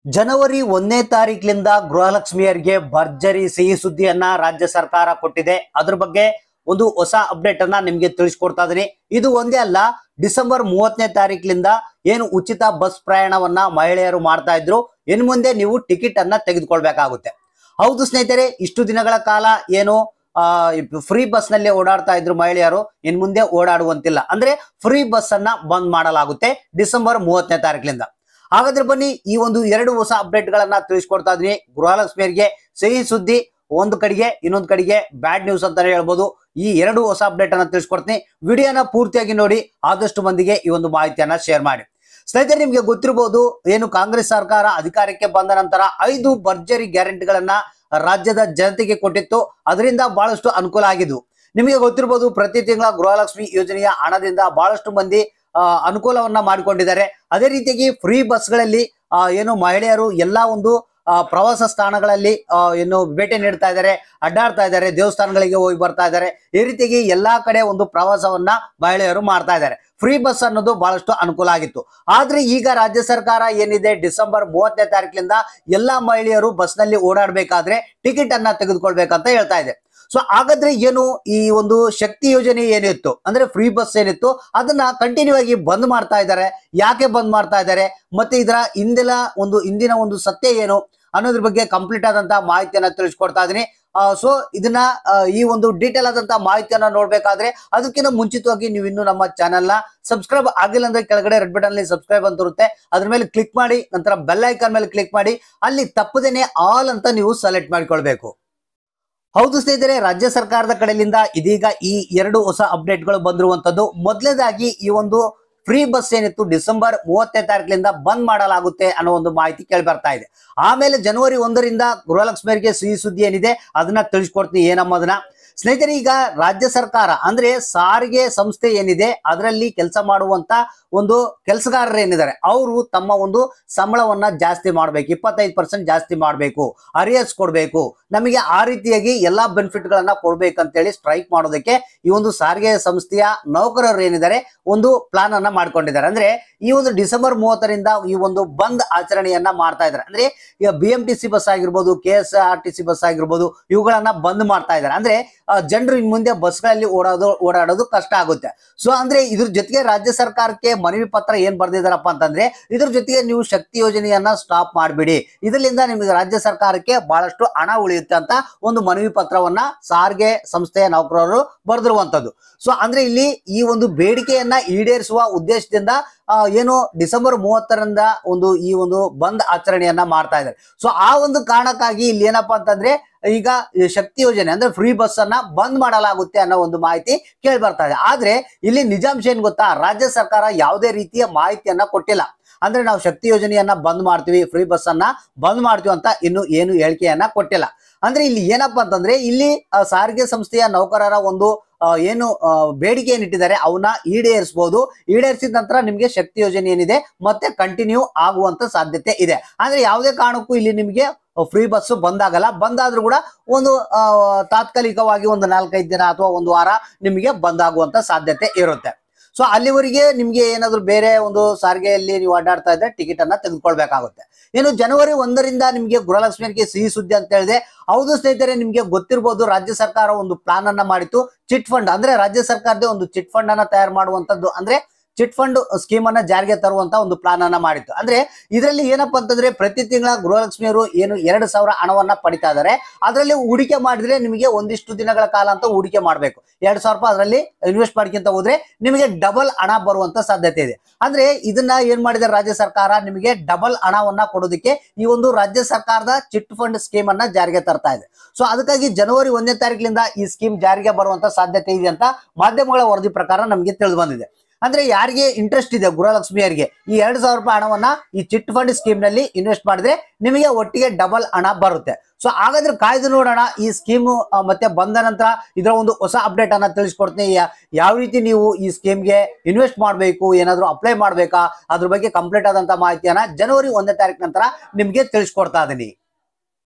ಜನವರಿ 1ನೇ ತಾರೀಕಿನಿಂದ ಗೃಹಲಕ್ಷ್ಮಿಯರಿಗೆ ಭರ್ಜರಿ ಸಿಹಿ ಸುದ್ದಿಯನ್ನ ರಾಜ್ಯ ಸರ್ಕಾರ ಕೊಟ್ಟಿದೆ. ಅದ್ರ ಬಗ್ಗೆ ಒಂದು ಹೊಸ ಅಪ್ಡೇಟ್ ಅನ್ನ ನಿಮ್ಗೆ ತಿಳಿಸ್ಕೊಡ್ತಾ ಇದೀನಿ. ಇದು ಒಂದೇ ಅಲ್ಲ, ಡಿಸೆಂಬರ್ 30ನೇ ತಾರೀಕಿನಿಂದ ಏನು ಉಚಿತ ಬಸ್ ಪ್ರಯಾಣವನ್ನ ಮಹಿಳೆಯರು ಮಾಡ್ತಾ ಇದ್ರು, ಇನ್ನು ಮುಂದೆ ನೀವು ಟಿಕೆಟ್ ಅನ್ನ ತೆಗೆದುಕೊಳ್ಬೇಕಾಗುತ್ತೆ. ಹೌದು ಸ್ನೇಹಿತರೆ, ಇಷ್ಟು ದಿನಗಳ ಕಾಲ ಏನು ಫ್ರೀ ಬಸ್ ನಲ್ಲಿ ಓಡಾಡ್ತಾ ಇದ್ರು ಮಹಿಳೆಯರು, ಇನ್ ಮುಂದೆ ಓಡಾಡುವಂತಿಲ್ಲ. ಅಂದ್ರೆ ಫ್ರೀ ಬಸ್ ಅನ್ನ ಬಂದ್ ಮಾಡಲಾಗುತ್ತೆ ಡಿಸೆಂಬರ್ 30ನೇ ತಾರೀಕಿನಿಂದ. ಹಾಗಾದ್ರೆ ಬನ್ನಿ, ಈ ಒಂದು ಎರಡು ಹೊಸ ಅಪ್ಡೇಟ್ ಗಳನ್ನ ತಿಳಿಸ್ಕೊಡ್ತಾ ಇದೀನಿ. ಗೃಹಲಕ್ಷ್ಮಿಯರಿಗೆ ಸಿಹಿ ಸುದ್ದಿ ಒಂದು ಕಡೆಗೆ, ಇನ್ನೊಂದು ಕಡೆಗೆ ಬ್ಯಾಡ್ ನ್ಯೂಸ್ ಅಂತಾನೆ ಹೇಳ್ಬೋದು. ಈ ಎರಡು ಹೊಸ ಅಪ್ಡೇಟ್ ಅನ್ನ ತಿಳಿಸ್ಕೊಡ್ತೀನಿ. ವಿಡಿಯೋನ ಪೂರ್ತಿಯಾಗಿ ನೋಡಿ, ಆದಷ್ಟು ಮಂದಿಗೆ ಈ ಒಂದು ಮಾಹಿತಿಯನ್ನ ಶೇರ್ ಮಾಡಿ. ಸ್ನೇಹಿತರೆ, ನಿಮ್ಗೆ ಗೊತ್ತಿರಬಹುದು, ಏನು ಕಾಂಗ್ರೆಸ್ ಸರ್ಕಾರ ಅಧಿಕಾರಕ್ಕೆ ಬಂದ ನಂತರ 5 ಭರ್ಜರಿ ಗ್ಯಾರಂಟಿಗಳನ್ನ ರಾಜ್ಯದ ಜನತೆಗೆ ಕೊಟ್ಟಿತ್ತು. ಅದರಿಂದ ಬಹಳಷ್ಟು ಅನುಕೂಲ ಆಗಿದ್ವು. ನಿಮಗೆ ಗೊತ್ತಿರಬಹುದು, ಪ್ರತಿ ತಿಂಗಳ ಗೃಹಲಕ್ಷ್ಮಿ ಯೋಜನೆಯ ಹಣದಿಂದ ಬಹಳಷ್ಟು ಮಂದಿ ಅನುಕೂಲವನ್ನ ಮಾಡಿಕೊಂಡಿದ್ದಾರೆ. ಅದೇ ರೀತಿಯಾಗಿ ಫ್ರೀ ಬಸ್ಗಳಲ್ಲಿ ಏನು ಮಹಿಳೆಯರು ಎಲ್ಲಾ ಒಂದು ಪ್ರವಾಸ ಸ್ಥಾನಗಳಲ್ಲಿ ಏನು ಭೇಟಿ ನೀಡ್ತಾ ಇದ್ದಾರೆ, ಅಡ್ಡಾಡ್ತಾ ಇದ್ದಾರೆ, ದೇವಸ್ಥಾನಗಳಿಗೆ ಹೋಗಿ ಬರ್ತಾ ಇದ್ದಾರೆ. ಈ ರೀತಿಯಾಗಿ ಎಲ್ಲಾ ಕಡೆ ಒಂದು ಪ್ರವಾಸವನ್ನ ಮಹಿಳೆಯರು ಮಾಡ್ತಾ ಇದ್ದಾರೆ. ಫ್ರೀ ಬಸ್ ಅನ್ನೋದು ಬಹಳಷ್ಟು ಅನುಕೂಲ ಆಗಿತ್ತು. ಆದ್ರೆ ಈಗ ರಾಜ್ಯ ಸರ್ಕಾರ ಏನಿದೆ, ಡಿಸೆಂಬರ್ 30ನೇ ತಾರೀಕಿನಿಂದ ಎಲ್ಲಾ ಮಹಿಳೆಯರು ಬಸ್ ನಲ್ಲಿ ಓಡಾಡ್ಬೇಕಾದ್ರೆ ಟಿಕೆಟ್ ಅನ್ನ ತೆಗೆದುಕೊಳ್ಬೇಕಂತ ಹೇಳ್ತಾ ಇದೆ. ಸೊ ಹಾಗಾದ್ರೆ ಏನು, ಈ ಒಂದು ಶಕ್ತಿ ಯೋಜನೆ ಏನಿತ್ತು, ಅಂದ್ರೆ ಫ್ರೀ ಬಸ್ ಏನಿತ್ತು, ಅದನ್ನ ಕಂಟಿನ್ಯೂ ಆಗಿ ಬಂದ್ ಮಾಡ್ತಾ ಇದ್ದಾರೆ. ಯಾಕೆ ಬಂದ್ ಮಾಡ್ತಾ ಇದ್ದಾರೆ, ಮತ್ತೆ ಇದರ ಹಿಂದಿನ ಒಂದು ಸತ್ಯ ಏನು ಅನ್ನೋದ್ರ ಬಗ್ಗೆ ಕಂಪ್ಲೀಟ್ ಆದಂತಹ ಮಾಹಿತಿಯನ್ನ ತಿಳಿಸ್ಕೊಡ್ತಾ ಇದೀನಿ. ಸೊ ಇದನ್ನ ಈ ಒಂದು ಡೀಟೇಲ್ ಆದಂತಹ ಮಾಹಿತಿಯನ್ನ ನೋಡ್ಬೇಕಾದ್ರೆ ಅದಕ್ಕಿಂತ ಮುಂಚಿತವಾಗಿ ನೀವು ಇನ್ನು ನಮ್ಮ ಚಾನೆಲ್ ನ ಸಬ್ಸ್ಕ್ರೈಬ್ ಆಗಿಲ್ಲ ಅಂದ್ರೆ ಕೆಳಗಡೆ ರೆಡ್ ಬಟನ್ ಅಲ್ಲಿ ಸಬ್ಸ್ಕ್ರೈಬ್ ಅಂತ ಇರುತ್ತೆ, ಅದ್ರ ಮೇಲೆ ಕ್ಲಿಕ್ ಮಾಡಿ, ನಂತರ ಬೆಲ್ ಐಕಾನ್ ಮೇಲೆ ಕ್ಲಿಕ್ ಮಾಡಿ, ಅಲ್ಲಿ ತಪ್ಪದೇನೆ ಆಲ್ ಅಂತ ನೀವು ಸೆಲೆಕ್ಟ್ ಮಾಡ್ಕೊಳ್ಬೇಕು. ಹೌದು ಸ್ನೇಹಿತರೆ, ರಾಜ್ಯ ಸರ್ಕಾರದ ಕಡೆಯಿಂದ ಇದೀಗ ಈ ಎರಡು ಹೊಸ ಅಪ್ಡೇಟ್ಗಳು ಬಂದಿರುವಂತದ್ದು. ಮೊದಲನೇದಾಗಿ ಈ ಒಂದು ಫ್ರೀ ಬಸ್ ಏನಿತ್ತು, ಡಿಸೆಂಬರ್ 30ನೇ ತಾರೀಕಿನಿಂದ ಬಂದ್ ಮಾಡಲಾಗುತ್ತೆ ಅನ್ನೋ ಒಂದು ಮಾಹಿತಿ ಕೇಳಿ ಬರ್ತಾ ಇದೆ. ಆಮೇಲೆ ಜನವರಿ 1ರಿಂದ ಗೃಹಲಕ್ಷ್ಮಿಯರಿಗೆ ಸಿಹಿ ಸುದ್ದಿ ಏನಿದೆ ಅದನ್ನ ತಿಳಿಸ್ಕೊಡ್ತೀನಿ ಏನಮ್ಮದನ್ನ. ಸ್ನೇಹಿತರೆ, ಈಗ ರಾಜ್ಯ ಸರ್ಕಾರ ಅಂದ್ರೆ ಸಾರಿಗೆ ಸಂಸ್ಥೆ ಏನಿದೆ, ಅದರಲ್ಲಿ ಕೆಲಸ ಮಾಡುವಂತ ಒಂದು ಕೆಲಸಗಾರರು ಏನಿದ್ದಾರೆ, ಅವರು ತಮ್ಮ ಒಂದು ಸಂಬಳವನ್ನ ಜಾಸ್ತಿ ಮಾಡ್ಬೇಕು, 25% ಜಾಸ್ತಿ ಮಾಡ್ಬೇಕು, ಅರಿಯರ್ಸ್ ಕೊಡ್ಬೇಕು, ನಮಗೆ ಆ ರೀತಿಯಾಗಿ ಎಲ್ಲಾ ಬೆನಿಫಿಟ್ ಗಳನ್ನ ಕೊಡ್ಬೇಕಂತೇಳಿ ಸ್ಟ್ರೈಕ್ ಮಾಡೋದಕ್ಕೆ ಈ ಒಂದು ಸಾರಿಗೆ ಸಂಸ್ಥೆಯ ನೌಕರರು ಏನಿದ್ದಾರೆ ಒಂದು ಪ್ಲಾನ್ ಅನ್ನ ಮಾಡ್ಕೊಂಡಿದ್ದಾರೆ. ಅಂದ್ರೆ ಈ ಒಂದು ಡಿಸೆಂಬರ್ 30ರಿಂದ ಈ ಒಂದು ಬಂದ್ ಆಚರಣೆಯನ್ನ ಮಾಡ್ತಾ ಇದ್ದಾರೆ. ಅಂದ್ರೆ ಈಗ BMTC ಬಸ್ ಆಗಿರ್ಬೋದು, KSRTC ಬಸ್ ಆಗಿರ್ಬೋದು, ಇವುಗಳನ್ನ ಬಂದ್ ಮಾಡ್ತಾ ಇದ್ದಾರೆ. ಅಂದ್ರೆ ಜನರು ಇನ್ ಮುಂದೆ ಬಸ್ಗಳಲ್ಲಿ ಓಡಾಡೋದು ಕಷ್ಟ ಆಗುತ್ತೆ. ಸೊ ಅಂದ್ರೆ ಇದ್ರ ಜೊತೆಗೆ ರಾಜ್ಯ ಸರ್ಕಾರಕ್ಕೆ ಮನವಿ ಪತ್ರ ಏನ್ ಬರ್ದಿದಾರಪ್ಪ ಅಂತಂದ್ರೆ, ಇದ್ರ ಜೊತೆಗೆ ನೀವು ಶಕ್ತಿ ಯೋಜನೆಯನ್ನ ಸ್ಟಾಪ್ ಮಾಡ್ಬಿಡಿ, ಇದರಿಂದ ನಿಮಗೆ ರಾಜ್ಯ ಸರ್ಕಾರಕ್ಕೆ ಬಹಳಷ್ಟು ಹಣ ಉಳಿಯುತ್ತೆ ಅಂತ ಒಂದು ಮನವಿ ಪತ್ರವನ್ನ ಸಾರಿಗೆ ಸಂಸ್ಥೆಯ ನೌಕರರು ಬರೆದಿರುವಂತದ್ದು. ಸೊ ಅಂದ್ರೆ ಇಲ್ಲಿ ಈ ಒಂದು ಬೇಡಿಕೆಯನ್ನ ಈಡೇರಿಸುವ ಉದ್ದೇಶದಿಂದ ಏನು ಡಿಸೆಂಬರ್ 30ರಿಂದ ಈ ಒಂದು ಬಂದ್ ಆಚರಣೆಯನ್ನ ಮಾಡ್ತಾ ಇದ್ದಾರೆ. ಸೊ ಆ ಒಂದು ಕಾರಣಕ್ಕಾಗಿ ಇಲ್ಲಿ ಏನಪ್ಪಾ ಅಂತಂದ್ರೆ, ಈಗ ಶಕ್ತಿ ಯೋಜನೆ ಅಂದ್ರೆ ಫ್ರೀ ಬಸ್ ಅನ್ನ ಬಂದ್ ಮಾಡಲಾಗುತ್ತೆ ಅನ್ನೋ ಒಂದು ಮಾಹಿತಿ ಕೇಳಿ ಬರ್ತಾ ಇದೆ. ಆದ್ರೆ ಇಲ್ಲಿ ನಿಜಾಂಶ ಏನ್ ಗೊತ್ತಾ, ರಾಜ್ಯ ಸರ್ಕಾರ ಯಾವುದೇ ರೀತಿಯ ಮಾಹಿತಿಯನ್ನ ಕೊಟ್ಟಿಲ್ಲ. ಅಂದ್ರೆ ನಾವು ಶಕ್ತಿ ಯೋಜನೆಯನ್ನ ಬಂದ್ ಮಾಡ್ತೀವಿ, ಫ್ರೀ ಬಸ್ ಅನ್ನ ಬಂದ್ ಮಾಡ್ತೀವಿ ಅಂತ ಇನ್ನು ಏನು ಹೇಳಿಕೆಯನ್ನ ಕೊಟ್ಟಿಲ್ಲ. ಅಂದ್ರೆ ಇಲ್ಲಿ ಏನಪ್ಪಾ ಅಂತಂದ್ರೆ, ಇಲ್ಲಿ ಸಾರಿಗೆ ಸಂಸ್ಥೆಯ ನೌಕರರ ಒಂದು ಏನು ಬೇಡಿಕೆ ಏನಿಟ್ಟಿದ್ದಾರೆ ಅವನ್ನ ಈಡೇರಿಸಬಹುದು. ಈಡೇರಿಸಿದ ನಂತರ ನಿಮ್ಗೆ ಶಕ್ತಿ ಯೋಜನೆ ಏನಿದೆ ಮತ್ತೆ ಕಂಟಿನ್ಯೂ ಆಗುವಂತ ಸಾಧ್ಯತೆ ಇದೆ. ಅಂದ್ರೆ ಯಾವುದೇ ಕಾರಣಕ್ಕೂ ಇಲ್ಲಿ ನಿಮ್ಗೆ ಫ್ರೀ ಬಸ್ ಬಂದಾಗಲ್ಲ. ಬಂದಾದ್ರೂ ಕೂಡ ಒಂದು ತಾತ್ಕಾಲಿಕವಾಗಿ ಒಂದು 4-5 ದಿನ ಅಥವಾ ಒಂದು ವಾರ ನಿಮಗೆ ಬಂದಾಗುವಂತ ಸಾಧ್ಯತೆ ಇರುತ್ತೆ. ಸೊ ಅಲ್ಲಿವರೆಗೆ ನಿಮ್ಗೆ ಏನಾದ್ರು ಬೇರೆ ಒಂದು ಸಾರಿಗೆಯಲ್ಲಿ ನೀವು ಅಡ್ಡಾಡ್ತಾ ಇದ್ರೆ ಟಿಕೆಟ್ ಅನ್ನ ತೆಗೆದುಕೊಳ್ಬೇಕಾಗುತ್ತೆ. ಏನು ಜನವರಿ 1ರಿಂದ ನಿಮ್ಗೆ ಗೃಹಲಕ್ಷ್ಮಿಯರಿಗೆ ಸಿಹಿ ಸುದ್ದಿ ಅಂತ ಹೇಳಿದೆ. ಹೌದು ಸ್ನೇಹಿತರೆ, ನಿಮ್ಗೆ ಗೊತ್ತಿರಬಹುದು, ರಾಜ್ಯ ಸರ್ಕಾರ ಒಂದು ಪ್ಲಾನ್ ಅನ್ನ ಮಾಡಿತ್ತು. ಚಿಟ್ ಫಂಡ್ ಅಂದ್ರೆ ರಾಜ್ಯ ಸರ್ಕಾರದ ಒಂದು ಚಿಟ್ ಫಂಡ್ ಅನ್ನ ತಯಾರು ಮಾಡುವಂತದ್ದು, ಅಂದ್ರೆ ಚಿಟ್ ಫಂಡ್ ಸ್ಕೀಮ್ ಅನ್ನ ಜಾರಿಗೆ ತರುವಂತ ಒಂದು ಪ್ಲಾನ್ ಅನ್ನ ಮಾಡಿತ್ತು. ಅಂದ್ರೆ ಇದರಲ್ಲಿ ಏನಪ್ಪಾ ಅಂತಂದ್ರೆ, ಪ್ರತಿ ತಿಂಗಳ ಗೃಹಲಕ್ಷ್ಮಿಯರು ಏನು 2,000 ಹಣವನ್ನ ಪಡಿತಾ ಇದಾರೆ. ಅದರಲ್ಲಿ ಹೂಡಿಕೆ ಮಾಡಿದ್ರೆ ನಿಮಗೆ ಒಂದಿಷ್ಟು ದಿನಗಳ ಕಾಲ ಅಂತ ಹೂಡಿಕೆ ಮಾಡ್ಬೇಕು. 2,000 ರೂಪಾಯಿ ಅದರಲ್ಲಿ ಇನ್ವೆಸ್ಟ್ ಮಾಡ್ಕೊಂತ ಹೋದ್ರೆ ನಿಮಗೆ ಡಬಲ್ ಹಣ ಬರುವಂತ ಸಾಧ್ಯತೆ ಇದೆ. ಅಂದ್ರೆ ಇದನ್ನ ಏನ್ ಮಾಡಿದ್ದಾರೆ ರಾಜ್ಯ ಸರ್ಕಾರ, ನಿಮಗೆ ಡಬಲ್ ಹಣವನ್ನ ಕೊಡೋದಕ್ಕೆ ಈ ಒಂದು ರಾಜ್ಯ ಸರ್ಕಾರದ ಚಿಟ್ ಫಂಡ್ ಸ್ಕೀಮ್ ಅನ್ನ ಜಾರಿಗೆ ತರ್ತಾ ಇದೆ. ಸೊ ಅದಕ್ಕಾಗಿ ಜನವರಿ 1ನೇ ತಾರೀಕಿನಿಂದ ಈ ಸ್ಕೀಮ್ ಜಾರಿಗೆ ಬರುವಂತ ಸಾಧ್ಯತೆ ಇದೆ ಅಂತ ಮಾಧ್ಯಮಗಳ ವರದಿ ಪ್ರಕಾರ ನಮಗೆ ತಿಳಿದು ಬಂದಿದೆ. ಅಂದ್ರೆ ಯಾರಿಗೆ ಇಂಟ್ರೆಸ್ಟ್ ಇದೆ ಗೃಹಲಕ್ಷ್ಮಿಯರಿಗೆ, ಈ 2,000 ರೂಪಾಯಿ ಹಣವನ್ನ ಈ ಚಿಟ್ ಫಂಡ್ ಸ್ಕೀಮ್ ನಲ್ಲಿ ಇನ್ವೆಸ್ಟ್ ಮಾಡಿದ್ರೆ ನಿಮಗೆ ಒಟ್ಟಿಗೆ ಡಬಲ್ ಹಣ ಬರುತ್ತೆ. ಸೊ ಹಾಗಾದ್ರೆ ಕಾಯ್ದು ನೋಡೋಣ ಈ ಸ್ಕೀಮ್ ಮತ್ತೆ ಬಂದ ನಂತರ ಇದರ ಒಂದು ಹೊಸ ಅಪ್ಡೇಟ್ ಅನ್ನ ತಿಳಿಸ್ಕೊಡ್ತೀನಿ. ಯಾವ ರೀತಿ ನೀವು ಈ ಸ್ಕೀಮ್ಗೆ ಇನ್ವೆಸ್ಟ್ ಮಾಡಬೇಕು, ಏನಾದ್ರು ಅಪ್ಲೈ ಮಾಡ್ಬೇಕಾ, ಅದ್ರ ಬಗ್ಗೆ ಕಂಪ್ಲೀಟ್ ಆದಂತ ಮಾಹಿತಿಯನ್ನ ಜನವರಿ 1ನೇ ತಾರೀಕು ನಂತರ ನಿಮ್ಗೆ ತಿಳಿಸ್ಕೊಡ್ತಾ ಇದೀನಿ.